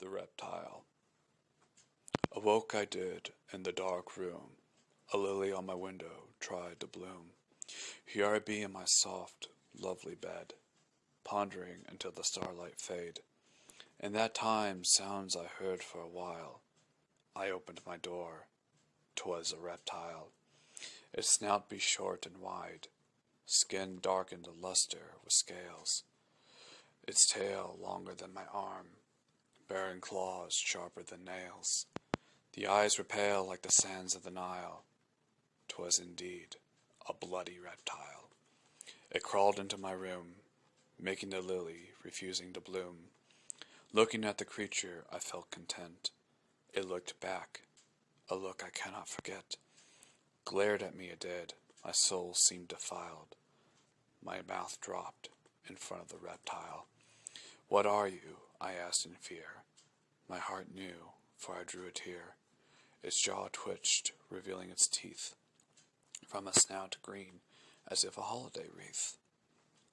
the reptile. Awoke I did in the dark room, a lily on my window tried to bloom. Here I be in my soft, lovely bed, pondering until the starlight fade. In that time sounds I heard for a while. I opened my door, 'twas a reptile. Its snout be short and wide, skin darkened to luster with scales. Its tail longer than my arm, bearing claws sharper than nails. The eyes were pale like the sands of the Nile. 'Twas indeed a bloody reptile. It crawled into my room, making the lily refusing to bloom. Looking at the creature, I felt content. It looked back, a look I cannot forget. Glared at me it did, my soul seemed defiled. My mouth dropped in front of the reptile. What are you? I asked in fear. My heart knew, for I drew a tear. Its jaw twitched, revealing its teeth, from a snout green, as if a holiday wreath.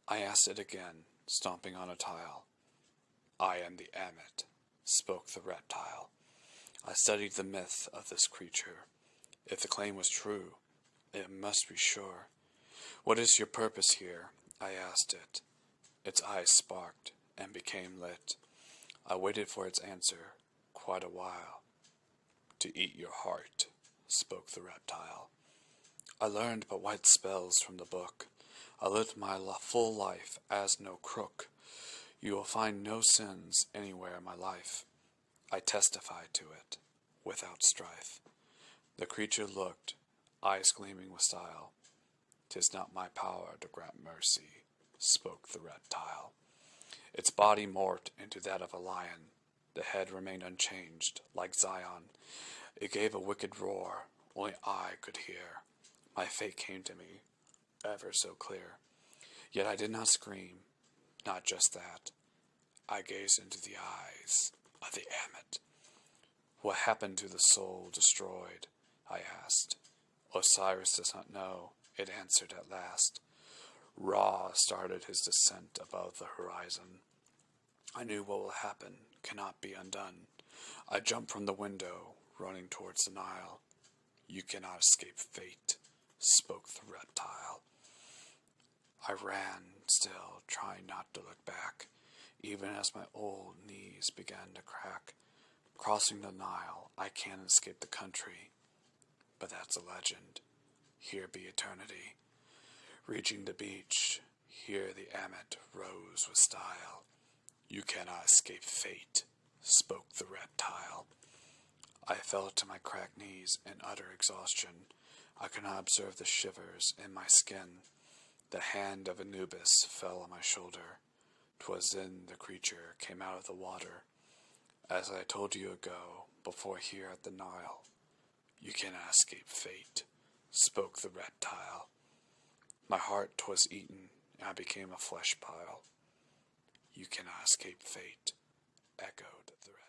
I asked it again, stomping on a tile. I am the Amet, spoke the reptile. I studied the myth of this creature. If the claim was true, it must be sure. What is your purpose here? I asked it. Its eyes sparked and became lit. I waited for its answer quite a while. To eat your heart, spoke the reptile. I learned but white spells from the book. I lived my full life as no crook. You will find no sins anywhere in my life. I testify to it, without strife. The creature looked, eyes gleaming with style. 'Tis not my power to grant mercy, spoke the reptile. Its body morphed into that of a lion. The head remained unchanged, like Zion. It gave a wicked roar, only I could hear. My fate came to me, ever so clear. Yet I did not scream, not just that. I gazed into the eyes of the Amet. What happened to the soul destroyed? I asked. Osiris does not know, it answered at last. Ra started his descent above the horizon. I knew what will happen cannot be undone. I jumped from the window, running towards the Nile. You cannot escape fate, spoke the reptile. I ran, still trying not to look back, even as my old knees began to crack. Crossing the Nile, I can't escape the country, but that's a legend. Here be eternity. Reaching the beach, here the Amet rose with style. You cannot escape fate, spoke the reptile. I fell to my cracked knees in utter exhaustion. I could not observe the shivers in my skin. The hand of Anubis fell on my shoulder. 'Twas then the creature came out of the water. As I told you ago, before here at the Nile, you cannot escape fate, spoke the reptile. My heart 'twas eaten, and I became a flesh pile. You cannot escape fate, echoed the reptile.